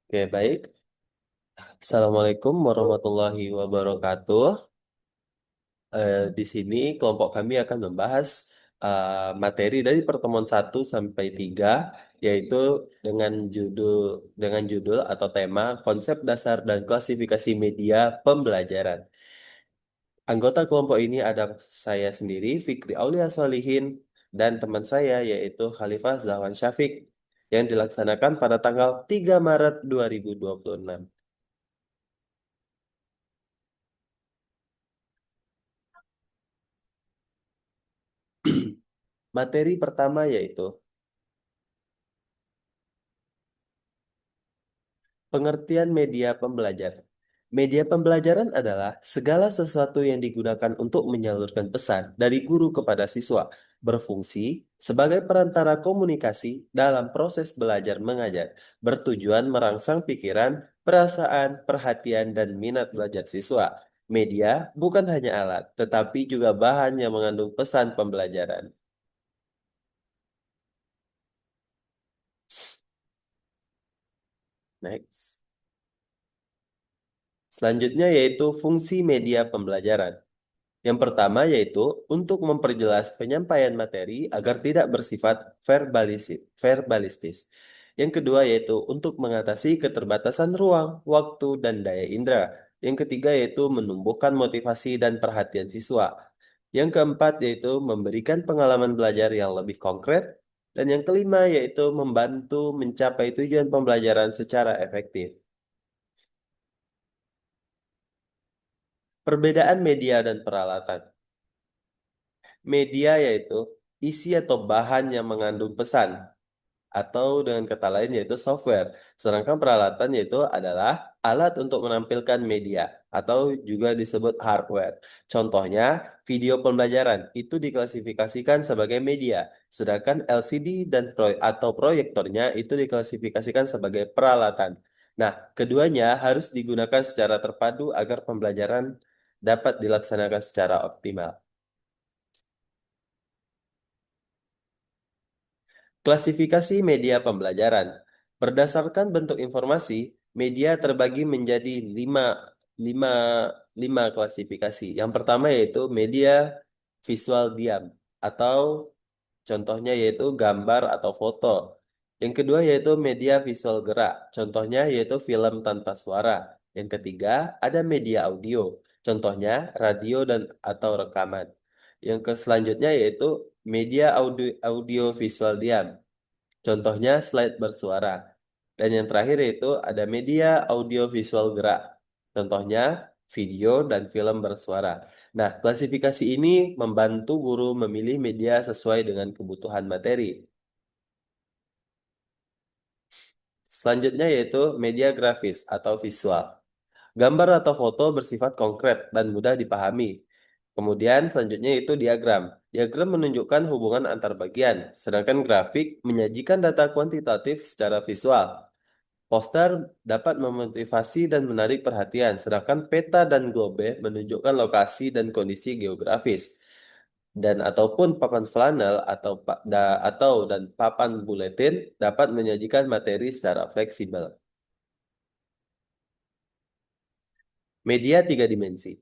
Oke, baik. Assalamualaikum warahmatullahi wabarakatuh. Di sini kelompok kami akan membahas materi dari pertemuan 1 sampai 3, yaitu dengan judul atau tema konsep dasar dan klasifikasi media pembelajaran. Anggota kelompok ini ada saya sendiri, Fikri Aulia Solihin, dan teman saya yaitu Khalifah Zahwan Syafiq, yang dilaksanakan pada tanggal 3 Maret 2026. Materi pertama yaitu pengertian media pembelajaran. Media pembelajaran adalah segala sesuatu yang digunakan untuk menyalurkan pesan dari guru kepada siswa, berfungsi sebagai perantara komunikasi dalam proses belajar mengajar, bertujuan merangsang pikiran, perasaan, perhatian, dan minat belajar siswa. Media bukan hanya alat, tetapi juga bahan yang mengandung pesan pembelajaran. Next. Selanjutnya yaitu fungsi media pembelajaran. Yang pertama yaitu untuk memperjelas penyampaian materi agar tidak bersifat verbalistis. Yang kedua yaitu untuk mengatasi keterbatasan ruang, waktu, dan daya indera. Yang ketiga yaitu menumbuhkan motivasi dan perhatian siswa. Yang keempat yaitu memberikan pengalaman belajar yang lebih konkret. Dan yang kelima yaitu membantu mencapai tujuan pembelajaran secara efektif. Perbedaan media dan peralatan. Media yaitu isi atau bahan yang mengandung pesan, atau dengan kata lain yaitu software. Sedangkan peralatan yaitu adalah alat untuk menampilkan media, atau juga disebut hardware. Contohnya, video pembelajaran itu diklasifikasikan sebagai media, sedangkan LCD atau proyektornya itu diklasifikasikan sebagai peralatan. Nah, keduanya harus digunakan secara terpadu agar pembelajaran dapat dilaksanakan secara optimal. Klasifikasi media pembelajaran. Berdasarkan bentuk informasi, media terbagi menjadi lima, lima klasifikasi. Yang pertama yaitu media visual diam, atau contohnya yaitu gambar atau foto. Yang kedua yaitu media visual gerak, contohnya yaitu film tanpa suara. Yang ketiga ada media audio, contohnya radio dan atau rekaman. Selanjutnya yaitu media audio visual diam, contohnya slide bersuara. Dan yang terakhir yaitu ada media audio visual gerak, contohnya video dan film bersuara. Nah, klasifikasi ini membantu guru memilih media sesuai dengan kebutuhan materi. Selanjutnya yaitu media grafis atau visual. Gambar atau foto bersifat konkret dan mudah dipahami. Kemudian selanjutnya itu diagram. Diagram menunjukkan hubungan antar bagian, sedangkan grafik menyajikan data kuantitatif secara visual. Poster dapat memotivasi dan menarik perhatian, sedangkan peta dan globe menunjukkan lokasi dan kondisi geografis. Dan ataupun papan flanel dan papan buletin dapat menyajikan materi secara fleksibel. Media tiga dimensi.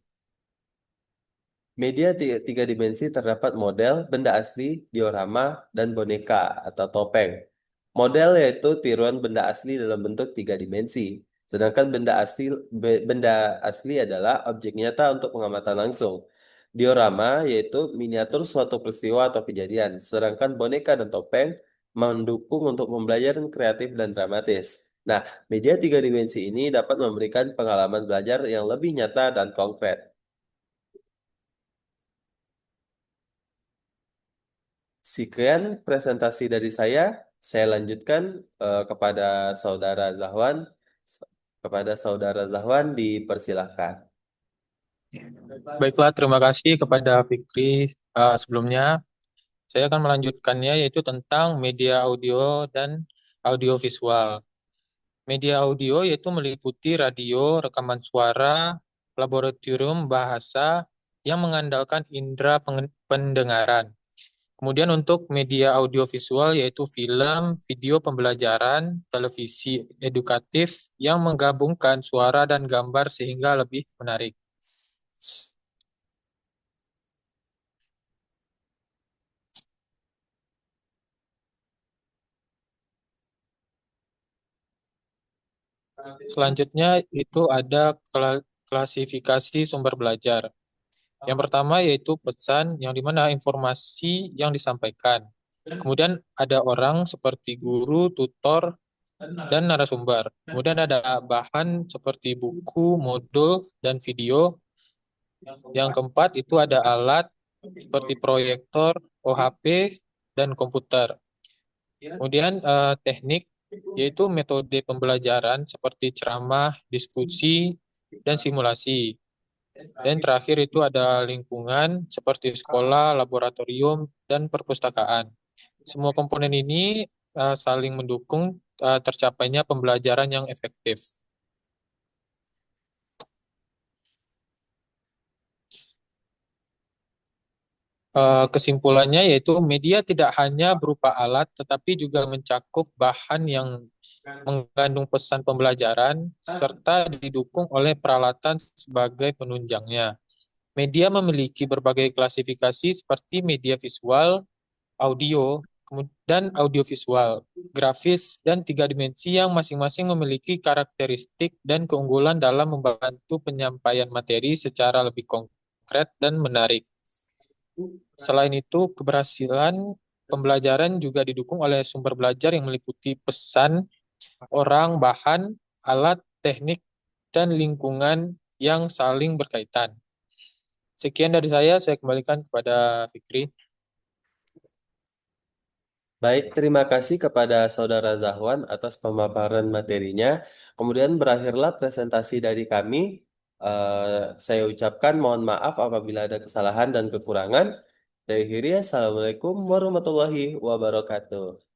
Media tiga dimensi terdapat model, benda asli, diorama, dan boneka atau topeng. Model yaitu tiruan benda asli dalam bentuk tiga dimensi. Sedangkan benda asli adalah objek nyata untuk pengamatan langsung. Diorama yaitu miniatur suatu peristiwa atau kejadian. Sedangkan boneka dan topeng mendukung untuk pembelajaran kreatif dan dramatis. Nah, media tiga dimensi ini dapat memberikan pengalaman belajar yang lebih nyata dan konkret. Sekian presentasi dari saya. Saya lanjutkan kepada Saudara Zahwan. Kepada Saudara Zahwan dipersilahkan. Baiklah, terima kasih kepada Fikri. Sebelumnya, saya akan melanjutkannya yaitu tentang media audio dan audiovisual. Media audio yaitu meliputi radio, rekaman suara, laboratorium bahasa yang mengandalkan indera pendengaran. Kemudian untuk media audiovisual yaitu film, video pembelajaran, televisi edukatif yang menggabungkan suara dan gambar sehingga lebih menarik. Selanjutnya itu ada klasifikasi sumber belajar. Yang pertama yaitu pesan yang dimana informasi yang disampaikan. Kemudian ada orang seperti guru, tutor, dan narasumber. Kemudian ada bahan seperti buku, modul, dan video. Yang keempat itu ada alat seperti proyektor, OHP, dan komputer. Kemudian teknik yaitu metode pembelajaran seperti ceramah, diskusi, dan simulasi. Dan terakhir itu ada lingkungan seperti sekolah, laboratorium, dan perpustakaan. Semua komponen ini saling mendukung tercapainya pembelajaran yang efektif. Kesimpulannya yaitu media tidak hanya berupa alat, tetapi juga mencakup bahan yang mengandung pesan pembelajaran, serta didukung oleh peralatan sebagai penunjangnya. Media memiliki berbagai klasifikasi seperti media visual, audio, dan audiovisual, grafis, dan tiga dimensi yang masing-masing memiliki karakteristik dan keunggulan dalam membantu penyampaian materi secara lebih konkret dan menarik. Selain itu, keberhasilan pembelajaran juga didukung oleh sumber belajar yang meliputi pesan, orang, bahan, alat, teknik, dan lingkungan yang saling berkaitan. Sekian dari saya kembalikan kepada Fikri. Baik, terima kasih kepada Saudara Zahwan atas pemaparan materinya. Kemudian berakhirlah presentasi dari kami. Saya ucapkan mohon maaf apabila ada kesalahan dan kekurangan. Dari akhiri, Assalamualaikum warahmatullahi wabarakatuh.